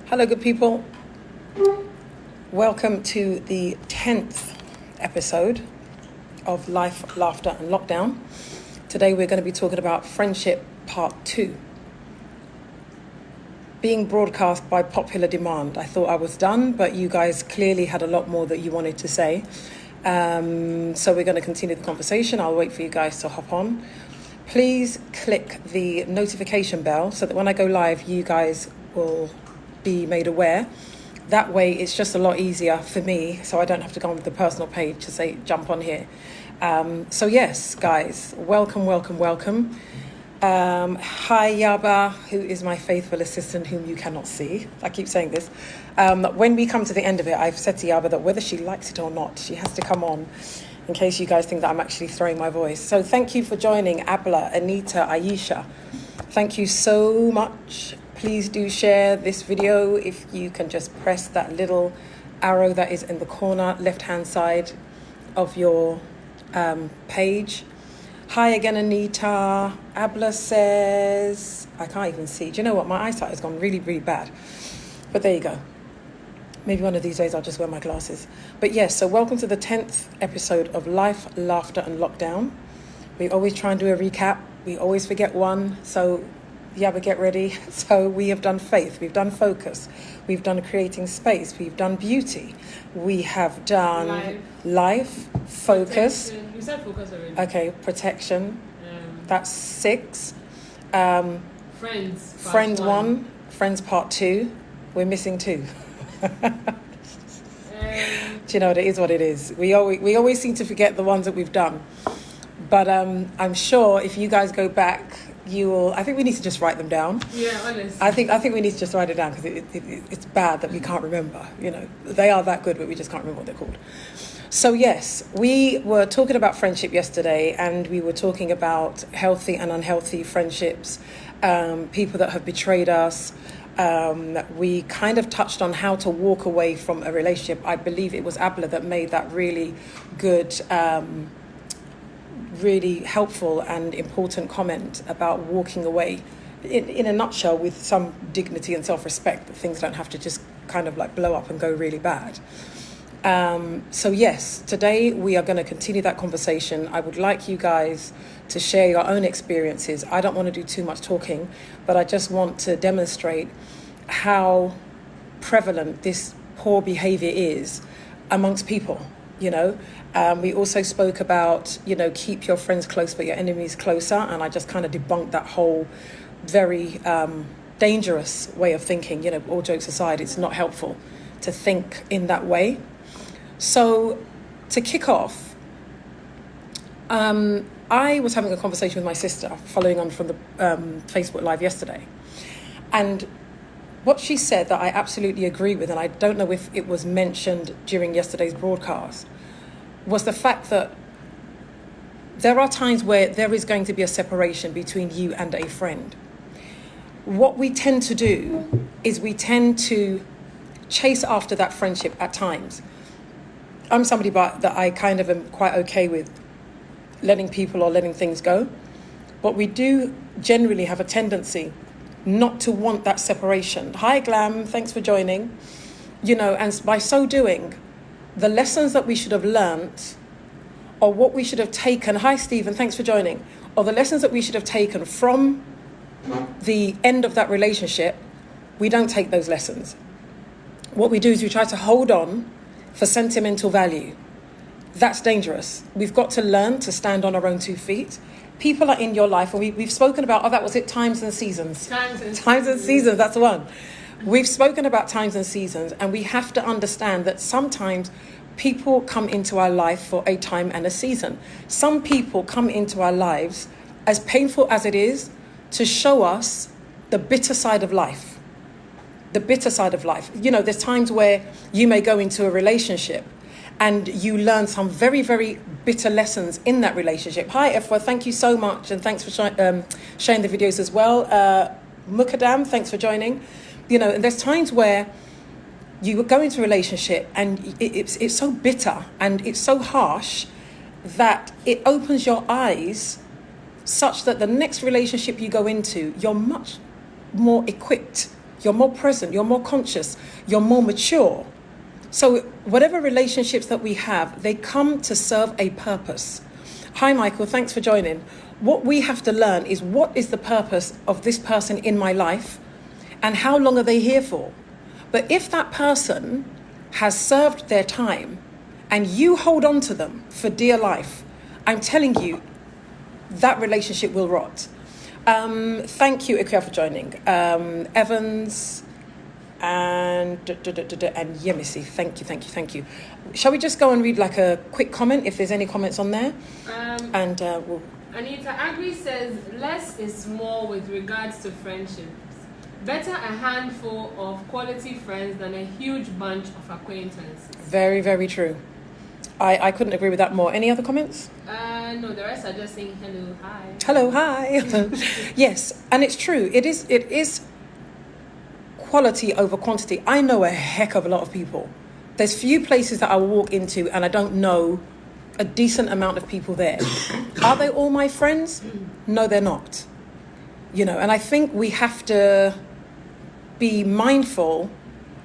Hello, good people. Welcome to the 10th episode of Life, Laughter and Lockdown. Today we're going to be talking about friendship part 2. Being broadcast by popular demand. I thought I was done, but you guys clearly had a lot more that you wanted to say. So we're going to continue the conversation. I'll wait for you guys to hop on. Please click the notification bell so that when I go live, you guys will be made aware. That way it's just a lot easier for me, so I don't have to go on the personal page to say jump on here. So yes, guys, welcome. Hi Yaba, who is my faithful assistant whom you cannot see. I keep saying this. When we come to the end of it, I've said to Yaba that whether she likes it or not, she has to come on in case you guys think that I'm actually throwing my voice. So thank you for joining, Abla, Anita, Aisha. Thank you so much. Please do share this video. If you can just press that little arrow that is in the corner left-hand side of your page. Hi again, Anita. Abla says, I can't even see. Do you know what? My eyesight has gone really, really bad. But there you go. Maybe one of these days I'll just wear my glasses. But yes, so welcome to the 10th episode of Life, Laughter and Lockdown. We always try and do a recap. We always forget one. So Yabba, get ready. So we have done faith, we've done focus, we've done creating space, we've done beauty, we have done life, focus. Protection. You said focus already. Okay, protection. That's 6. Friends one, friends part 2. We're missing 2. Do you know, it is what it is. We always seem to forget the ones that we've done. But I'm sure if you guys go back, you will. I think we need to just write them down. Yeah, honestly. I think we need to just write it down because it's bad that we can't remember. You know, they are that good, but we just can't remember what they're called. So yes, we were talking about friendship yesterday, and we were talking about healthy and unhealthy friendships, people that have betrayed us. We kind of touched on how to walk away from a relationship. I believe it was Abla that made that really good, really helpful and important comment about walking away in a nutshell with some dignity and self-respect, that things don't have to just kind of like blow up and go really bad. So yes, today we are going to continue that conversation. I would like you guys to share your own experiences. I don't want to do too much talking, but I just want to demonstrate how prevalent this poor behavior is amongst people, you know. We also spoke about, you know, keep your friends close but your enemies closer, and I just kind of debunked that whole very dangerous way of thinking. You know, all jokes aside, it's not helpful to think in that way. So to kick off, I was having a conversation with my sister following on from the Facebook Live yesterday, and what she said that I absolutely agree with, and I don't know if it was mentioned during yesterday's broadcast, was the fact that there are times where there is going to be a separation between you and a friend. What we tend to do is we tend to chase after that friendship at times. I'm somebody that I kind of am quite okay with letting people or letting things go. But we do generally have a tendency not to want that separation. Hi, Glam, thanks for joining. You know, and by so doing, the lessons that we should have learnt, or what we should have taken, hi Stephen, thanks for joining, or the lessons that we should have taken from the end of that relationship, we don't take those lessons. What we do is we try to hold on for sentimental value. That's dangerous. We've got to learn to stand on our own 2 feet. People are in your life, and we've spoken about, that was it, times and seasons. Times and seasons, that's the one. We've spoken about times and seasons, and we have to understand that sometimes people come into our life for a time and a season. Some people come into our lives, as painful as it is, to show us the bitter side of life. The bitter side of life. You know, there's times where you may go into a relationship and you learn some very, very bitter lessons in that relationship. Hi, Efwa, thank you so much, and thanks for sharing the videos as well. Mukadam, thanks for joining. You know, and there's times where you go into a relationship and it's so bitter and it's so harsh that it opens your eyes such that the next relationship you go into, you're much more equipped you're more present, you're more conscious, you're more mature. So whatever relationships that we have, they come to serve a purpose. Hi, Michael, thanks for joining. What we have to learn is, what is the purpose of this person in my life and how long are they here for? But if that person has served their time and you hold on to them for dear life, I'm telling you, that relationship will rot. Thank you, Ikea, for joining. Evans and Yemisi, thank you. Shall we just go and read like a quick comment, if there's any comments on there? We'll... Anita Agri says, less is more with regards to friendships. Better a handful of quality friends than a huge bunch of acquaintances. Very, very true. I couldn't agree with that more. Any other comments? No, the rest are just saying hello, hi. Hello, hi. Yes, and it's true. It is quality over quantity. I know a heck of a lot of people. There's few places that I walk into and I don't know a decent amount of people there. Are they all my friends? No, they're not. You know, and I think we have to be mindful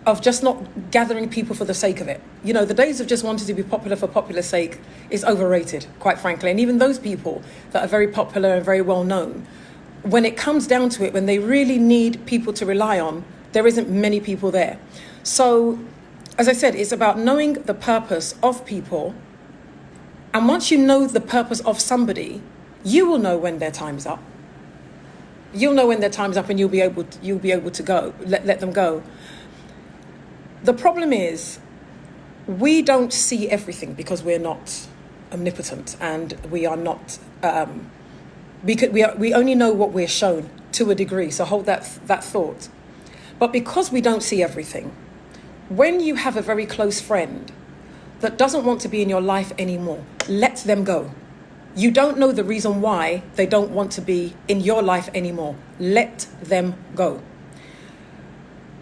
of just not gathering people for the sake of it. You know, the days of just wanting to be popular for popular sake is overrated, quite frankly. And even those people that are very popular and very well known, when it comes down to it, when they really need people to rely on, there isn't many people there. So, as I said, it's about knowing the purpose of people. And once you know the purpose of somebody, you will know when their time's up. You'll know when their time's up and you'll be able to go, let them go. The problem is, we don't see everything because we're not omnipotent and we are not, we only know what we're shown to a degree, so hold that thought. But because we don't see everything, when you have a very close friend that doesn't want to be in your life anymore, let them go. You don't know the reason why they don't want to be in your life anymore. Let them go.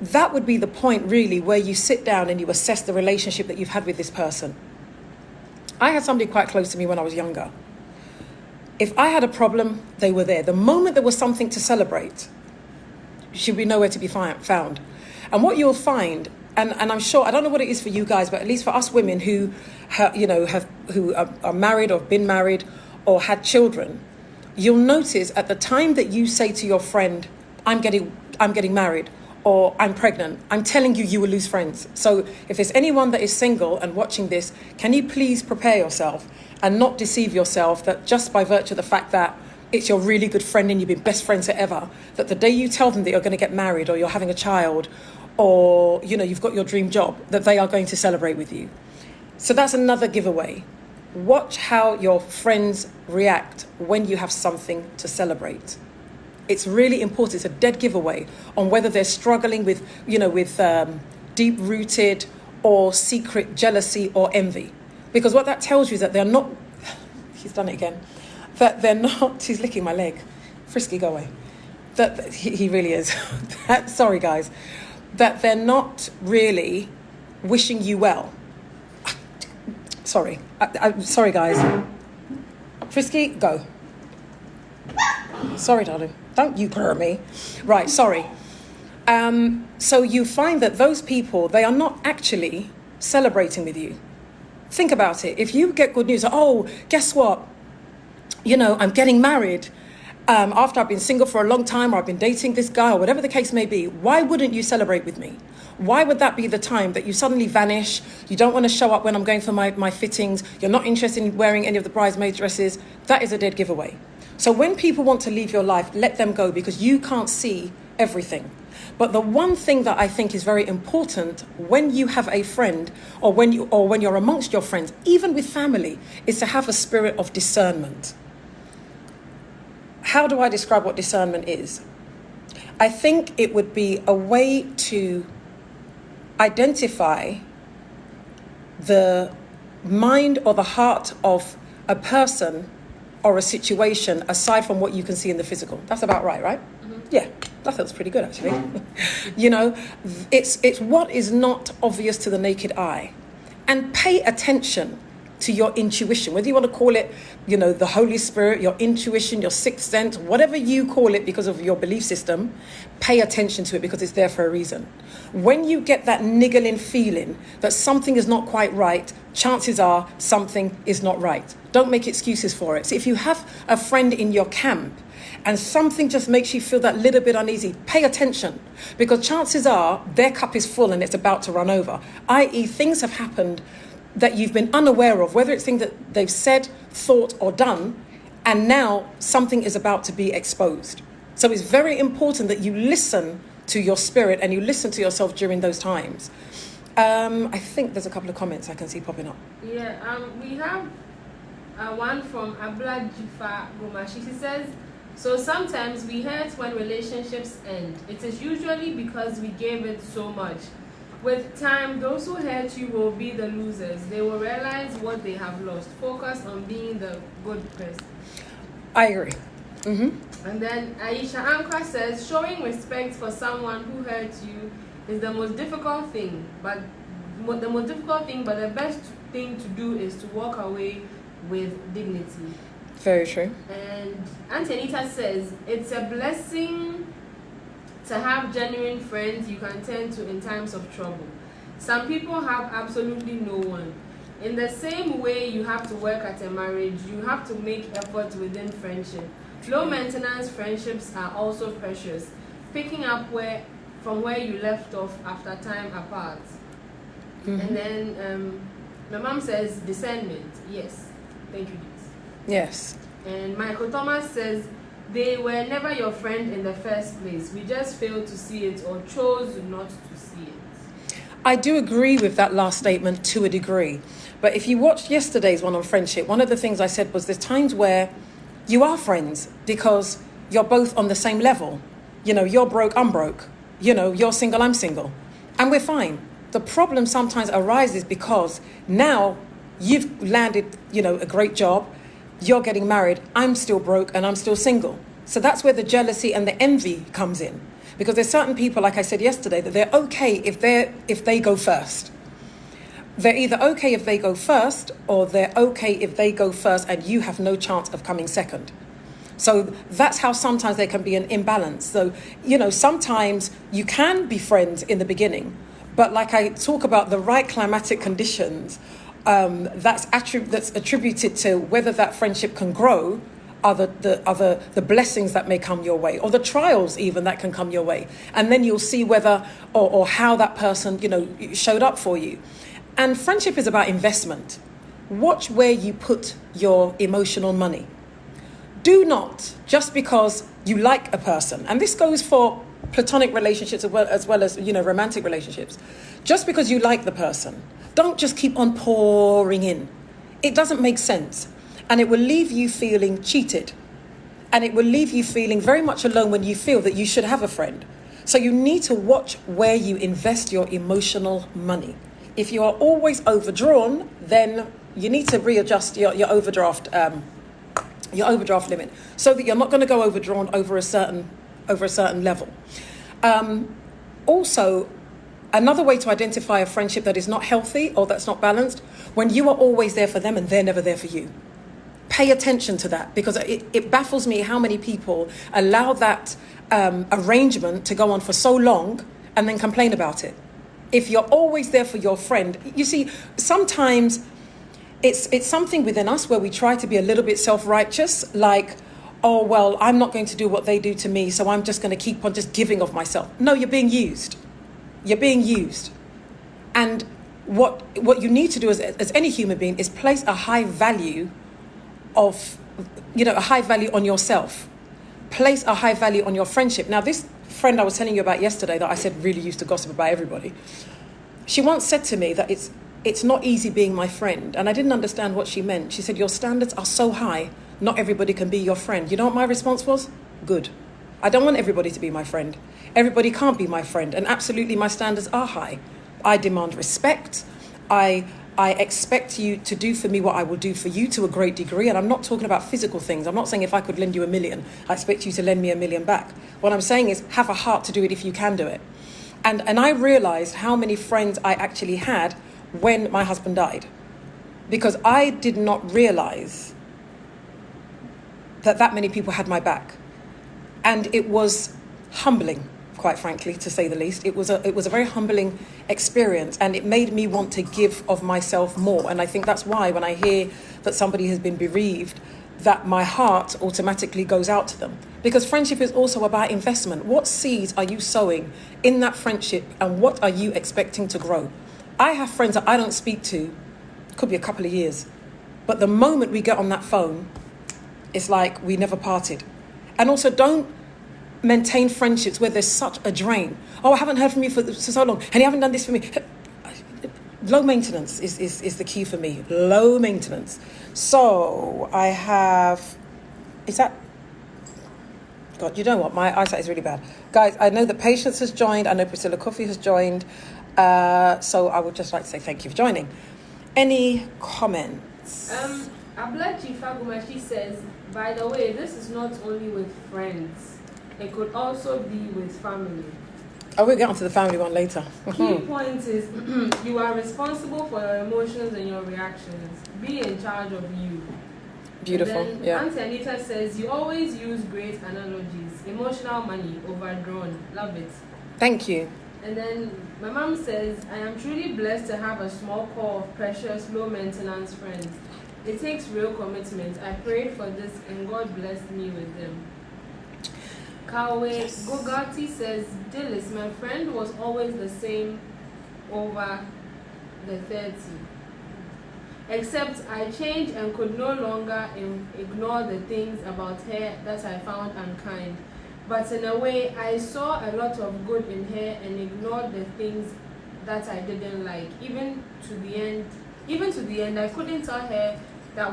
That would be the point, really, where you sit down and you assess the relationship that you've had with this person. I had somebody quite close to me when I was younger. If I had a problem, they were there. The moment there was something to celebrate, she'd be nowhere to be found. And what you'll find, and I'm sure, I don't know what it is for you guys, but at least for us women who are married or been married or had children, you'll notice at the time that you say to your friend, I'm getting married, or I'm pregnant, I'm telling you, you will lose friends. So if there's anyone that is single and watching this, can you please prepare yourself and not deceive yourself that just by virtue of the fact that it's your really good friend and you've been best friends forever, that the day you tell them that you're going to get married or you're having a child or, you know, you've got your dream job, that they are going to celebrate with you. So that's another giveaway. Watch how your friends react when you have something to celebrate. It's really important. It's a dead giveaway on whether they're struggling with, deep-rooted or secret jealousy or envy. Because what that tells you is that they're not, he's done it again, that they're not, he's licking my leg. Frisky, go away. That he really is. Sorry, guys. That they're not really wishing you well. Sorry. I'm sorry, guys. Frisky, go. Sorry, darling. Don't you purr me. Right, sorry. So you find that those people, they are not actually celebrating with you. Think about it. If you get good news, oh, guess what? I'm getting married after I've been single for a long time, or I've been dating this guy, or whatever the case may be. Why wouldn't you celebrate with me? Why would that be the time that you suddenly vanish? You don't want to show up when I'm going for my fittings. You're not interested in wearing any of the bridesmaid dresses. That is a dead giveaway. So when people want to leave your life, let them go, because you can't see everything. But the one thing that I think is very important when you have a friend, or when you're amongst your friends, even with family, is to have a spirit of discernment. How do I describe what discernment is? I think it would be a way to identify the mind or the heart of a person or a situation aside from what you can see in the physical. That's about right? Mm-hmm. Yeah, that feels pretty good, actually. It's what is not obvious to the naked eye. And pay attention to your intuition, whether you want to call it, the Holy Spirit, your intuition, your sixth sense, whatever you call it because of your belief system, pay attention to it because it's there for a reason. When you get that niggling feeling that something is not quite right, chances are something is not right. Don't make excuses for it. So if you have a friend in your camp and something just makes you feel that little bit uneasy, pay attention, because chances are their cup is full and it's about to run over, i.e. things have happened that you've been unaware of, whether it's things that they've said, thought, or done, and now something is about to be exposed. So it's very important that you listen to your spirit and you listen to yourself during those times. I think there's a couple of comments I can see popping up. Yeah, we have one from Abla Jifa Gomashi. She says, so sometimes we hurt when relationships end. It is usually because we gave it so much. With time, those who hurt you will be the losers. They will realize what they have lost. Focus on being the good person. I agree. Mm-hmm. And then Aisha Ankra says, showing respect for someone who hurt you is the most difficult thing. But the best thing to do is to walk away with dignity. Very true. And Auntie Anita says, it's a blessing to have genuine friends you can turn to in times of trouble. Some people have absolutely no one. In the same way you have to work at a marriage, you have to make efforts within friendship. Low maintenance friendships are also precious, picking up from where you left off after time apart. Mm-hmm. And then my mom says discernment. Yes, thank you, Liz. Yes. And Michael Thomas says, they were never your friend in the first place. We just failed to see it or chose not to see it. I do agree with that last statement to a degree. But if you watched yesterday's one on friendship, one of the things I said was there's times where you are friends because you're both on the same level. You're broke, I'm broke. You're single, I'm single. And we're fine. The problem sometimes arises because now you've landed, a great job. You're getting married, I'm still broke and I'm still single. So that's where the jealousy and the envy comes in. Because there's certain people, like I said yesterday, that they're okay if they go first. They're either okay if they go first or they're okay if they go first and you have no chance of coming second. So that's how sometimes there can be an imbalance. So, sometimes you can be friends in the beginning, but like I talk about the right climatic conditions, that's attributed to whether that friendship can grow are the blessings that may come your way or the trials even that can come your way. And then you'll see whether or how that person, showed up for you. And friendship is about investment. Watch where you put your emotional money. Do not, just because you like a person, and this goes for platonic relationships as well as romantic relationships, just because you like the person, don't just keep on pouring in. It doesn't make sense. And it will leave you feeling cheated. And it will leave you feeling very much alone when you feel that you should have a friend. So you need to watch where you invest your emotional money. If you are always overdrawn, then you need to readjust your overdraft limit so that you're not going to go overdrawn over a certain level. Also, another way to identify a friendship that is not healthy or that's not balanced, when you are always there for them and they're never there for you. Pay attention to that, because it baffles me how many people allow that arrangement to go on for so long and then complain about it. If you're always there for your friend, you see, sometimes it's something within us where we try to be a little bit self-righteous, like, oh, well, I'm not going to do what they do to me, so I'm just going to keep on just giving of myself. No, you're being used. You're being used. And what you need to do as any human being is place a high value on yourself. Place a high value on your friendship. Now, this friend I was telling you about yesterday that I said really used to gossip about everybody, she once said to me that it's not easy being my friend. And I didn't understand what she meant. She said, your standards are so high, not everybody can be your friend. You know what my response was? Good. I don't want everybody to be my friend. Everybody can't be my friend. And absolutely, my standards are high. I demand respect. I expect you to do for me what I will do for you to a great degree. And I'm not talking about physical things. I'm not saying if I could lend you $1 million, I expect you to lend me $1 million back. What I'm saying is have a heart to do it if you can do it. And I realized how many friends I actually had when my husband died. because I did not realize that many people had my back. And it was humbling, quite frankly, to say the least. It was a very humbling experience, and it made me want to give of myself more. And I think that's why when I hear that somebody has been bereaved, that my heart automatically goes out to them. Because friendship is also about investment. What seeds are you sowing in that friendship, and what are you expecting to grow? I have friends that I don't speak to, could be a couple of years, but the moment we get on that phone, it's like we never parted. And also, don't maintain friendships where there's such a drain. Oh, I haven't heard from you for so long, and you haven't done this for me. Low maintenance is the key for me. Low maintenance. So I have, is that, God, you know what? My eyesight is really bad. Guys, I know that Patience has joined. I know Priscilla Coffey has joined. So I would just like to say thank you for joining. Any comments? Ablachi Faguma, she says, by the way, this is not only with friends. It could also be with family. I will get onto the family one later. Key point is you are responsible for your emotions and your reactions. Be in charge of you. Beautiful. And then Yeah. Auntie Anita says, you always use great analogies. Emotional money, overdrawn. Love it. Thank you. And then my mom says, I am truly blessed to have a small core of precious, low-maintenance friends. It takes real commitment. I prayed for this and God blessed me with them. Kawe Gogati says, Dillis, my friend was always the same over the 30. Except I changed and could no longer ignore the things about her that I found unkind. But in a way, I saw a lot of good in her and ignored the things that I didn't like. Even to the end, I couldn't tell her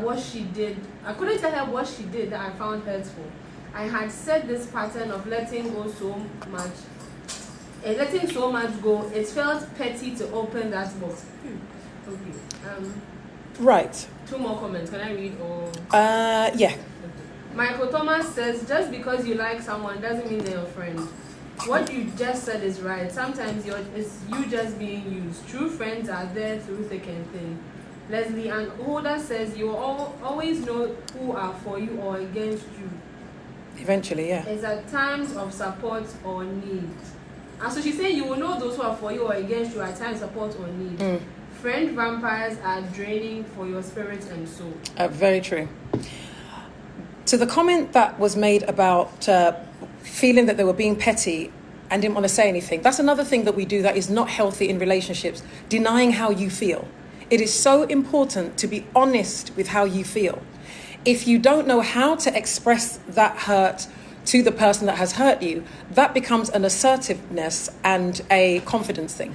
what she did that I found hurtful. I had set this pattern of letting so much go. It felt petty to open that box. Okay. Right. 2 more comments. Can I read or? Yeah. Michael Thomas says, just because you like someone doesn't mean they're your friend. What you just said is right. Sometimes it's you just being used. True friends are there through thick and thin. Leslie and Hoda says, you will always know who are for you or against you. Eventually, yeah. It's at times of support or need. And so she's saying you will know those who are for you or against you at times of support or need. Friend vampires are draining for your spirit and soul. Very true. To the comment that was made about feeling that they were being petty and didn't want to say anything, that's another thing that we do that is not healthy in relationships, denying how you feel. It is so important to be honest with how you feel. If you don't know how to express that hurt to the person that has hurt you, that becomes an assertiveness and a confidence thing.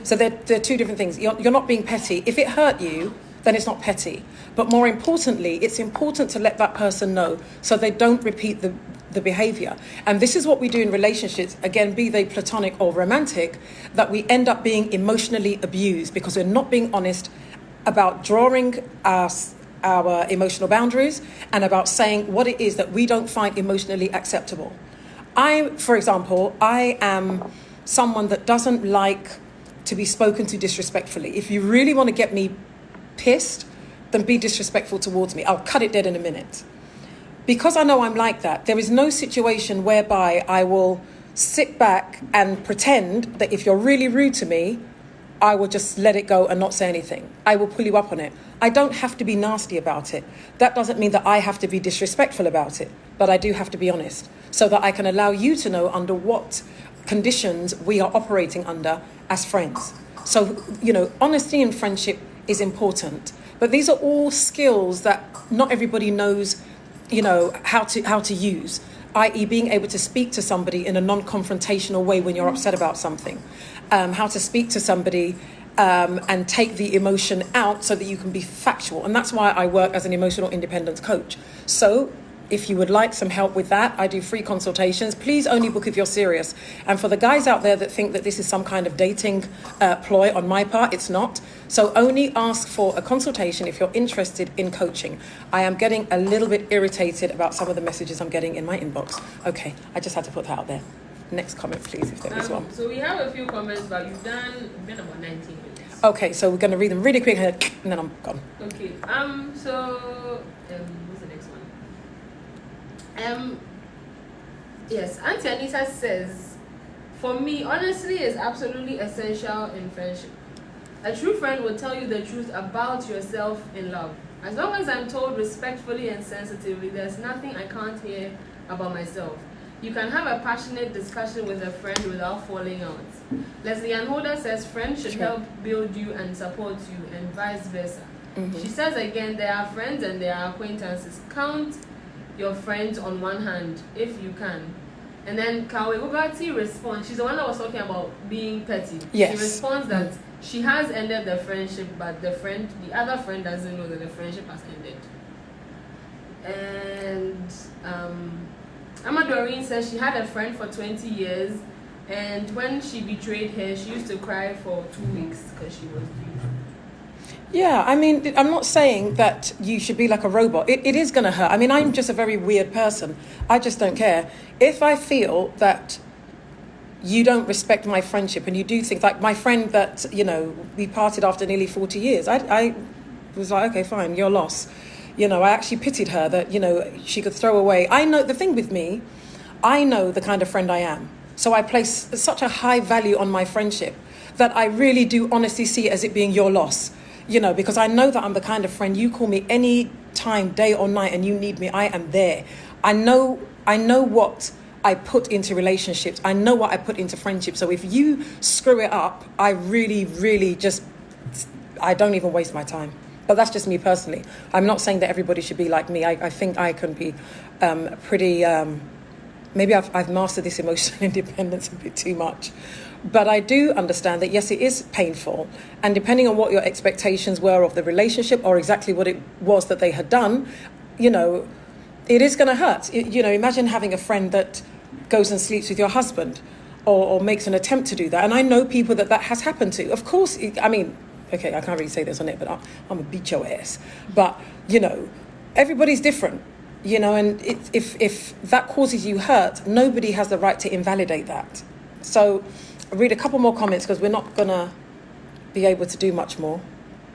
So they're two different things. You're not being petty. If it hurt you, then it's not petty. But more importantly, it's important to let that person know so they don't repeat the behavior. And this is what we do in relationships, again, be they platonic or romantic, that we end up being emotionally abused because we're not being honest about drawing our emotional boundaries and about saying what it is that we don't find emotionally acceptable. For example, I am someone that doesn't like to be spoken to disrespectfully. If you really want to get me pissed, then be disrespectful towards me. I'll cut it dead in a minute. Because I know I'm like that, there is no situation whereby I will sit back and pretend that if you're really rude to me, I will just let it go and not say anything. I will pull you up on it. I don't have to be nasty about it. That doesn't mean that I have to be disrespectful about it, but I do have to be honest so that I can allow you to know under what conditions we are operating under as friends. So, honesty in friendship is important, but these are all skills that not everybody knows, how to use, i.e. being able to speak to somebody in a non-confrontational way when you're upset about something, how to speak to somebody and take the emotion out so that you can be factual. And that's why I work as an emotional independence coach. So if you would like some help with that, I do free consultations. Please only book if you're serious. And for the guys out there that think that this is some kind of dating ploy on my part, it's not. So only ask for a consultation if you're interested in coaching. I am getting a little bit irritated about some of the messages I'm getting in my inbox. Okay, I just had to put that out there. Next comment, please, if there is one. So we have a few comments, but you've been about 19 minutes. Okay, so we're going to read them really quick and then I'm gone. Okay. What's the next one? Yes, Auntie Anita says, for me, honesty is absolutely essential in friendship. A true friend will tell you the truth about yourself in love. As long as I'm told respectfully and sensitively, there's nothing I can't hear about myself. You can have a passionate discussion with a friend without falling out. Leslie Ann Holder says friends should help build you and support you, and vice versa. She says again, there are friends and there are acquaintances. Count your friends on one hand if you can. And then Kawe Ugati responds, she's the one that was talking about being petty. Yes. She responds that she has ended the friendship, but the other friend doesn't know that the friendship has ended. And Amma Doreen says she had a friend for 20 years, and when she betrayed her, she used to cry for 2 weeks because she was due. Yeah, I mean, I'm not saying that you should be like a robot. It is going to hurt. I mean, I'm just a very weird person. I just don't care. If I feel that you don't respect my friendship and you do things like my friend that, we parted after nearly 40 years, I was like, okay, fine, your loss. I actually pitied her that, she could throw away. I know the thing with me, I know the kind of friend I am. So I place such a high value on my friendship that I really do honestly see it as it being your loss. Because I know that I'm the kind of friend, you call me any time, day or night, and you need me, I am there. I know what I put into relationships. I know what I put into friendships. So if you screw it up, I really, really I don't even waste my time. But that's just me personally. I'm not saying that everybody should be like me. I think I can be pretty, maybe I've mastered this emotional independence a bit too much. But I do understand that, yes, it is painful. And depending on what your expectations were of the relationship or exactly what it was that they had done, it is going to hurt. Imagine having a friend that goes and sleeps with your husband or makes an attempt to do that. And I know people that has happened to. Of course, okay, I can't really say this on it, but I'm going to beat your ass. But, everybody's different, and if that causes you hurt, nobody has the right to invalidate that. So I'll read a couple more comments because we're not going to be able to do much more.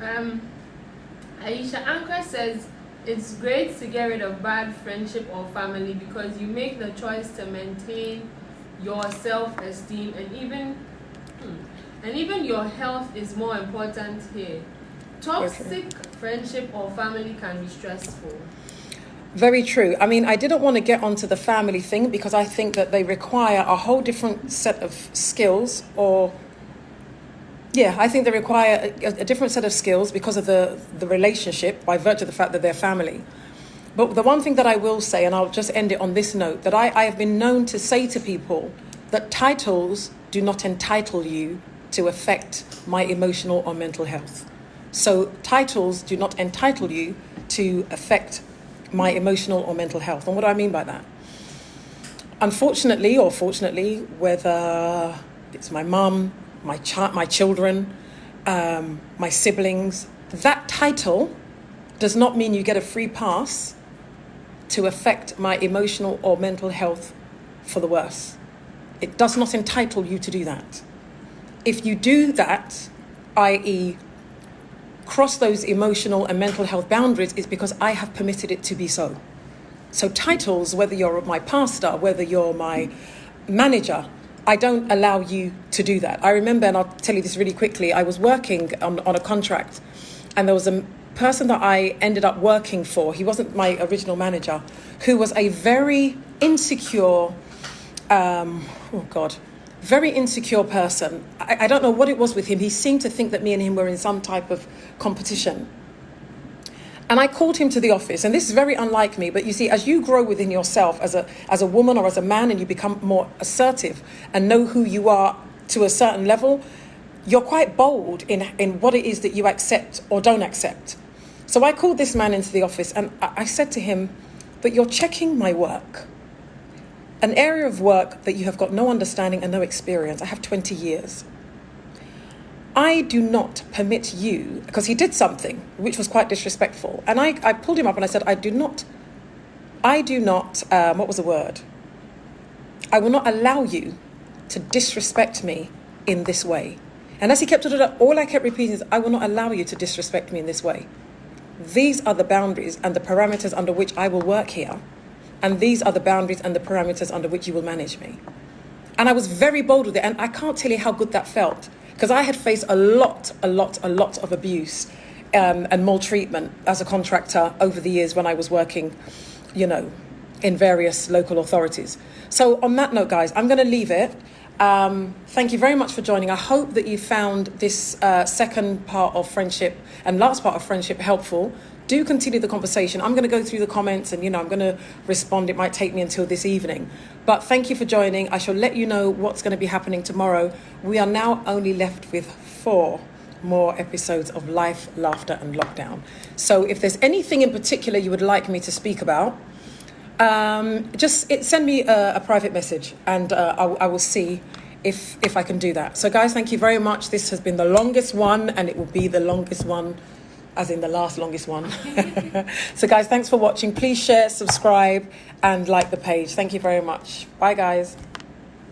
Aisha Anchor says, it's great to get rid of bad friendship or family because you make the choice to maintain your self-esteem and even your health is more important here. Toxic friendship or family can be stressful. Very true. I mean, I didn't want to get onto the family thing because I think that they require a whole different set of skills I think they require a different set of skills because of the relationship by virtue of the fact that they're family. But the one thing that I will say, and I'll just end it on this note, that I have been known to say to people that titles do not entitle you to affect my emotional or mental health. So titles do not entitle you to affect my emotional or mental health. And what do I mean by that? Unfortunately or fortunately, whether it's my mum, my children, my siblings, that title does not mean you get a free pass to affect my emotional or mental health for the worse. It does not entitle you to do that. If you do that, i.e. cross those emotional and mental health boundaries, is because I have permitted it to be so. So titles, whether you're my pastor, whether you're my manager, I don't allow you to do that. I remember, and I'll tell you this really quickly, I was working on a contract and there was a person that I ended up working for. He wasn't my original manager, who was a very insecure, very insecure person. I don't know what it was with him. He seemed to think that me and him were in some type of competition. And I called him to the office, and this is very unlike me, but you see, as you grow within yourself as a woman or as a man, and you become more assertive and know who you are to a certain level, you're quite bold in what it is that you accept or don't accept. So I called this man into the office, and I said to him, but you're checking my work. An area of work that you have got no understanding and no experience. I have 20 years. I do not permit you, because he did something which was quite disrespectful. And I pulled him up and I said, I do not, what was the word? I will not allow you to disrespect me in this way. And as he kept it up, all I kept repeating is, I will not allow you to disrespect me in this way. These are the boundaries and the parameters under which I will work here. And these are the boundaries and the parameters under which you will manage me. And I was very bold with it. And I can't tell you how good that felt. Because I had faced a lot of abuse and maltreatment as a contractor over the years when I was working, in various local authorities. So on that note, guys, I'm going to leave it. Thank you very much for joining. I hope that you found this second part of friendship and last part of friendship helpful. Do continue the conversation. I'm going to go through the comments and, I'm going to respond. It might take me until this evening. But thank you for joining. I shall let you know what's going to be happening tomorrow. We are now only left with 4 more episodes of Life, Laughter and Lockdown. So if there's anything in particular you would like me to speak about, just send me a private message and I will see if I can do that. So guys, thank you very much. This has been the longest one and it will be the longest one, as in the last longest one. So guys, thanks for watching. Please share, subscribe and like the page. Thank you very much. Bye guys.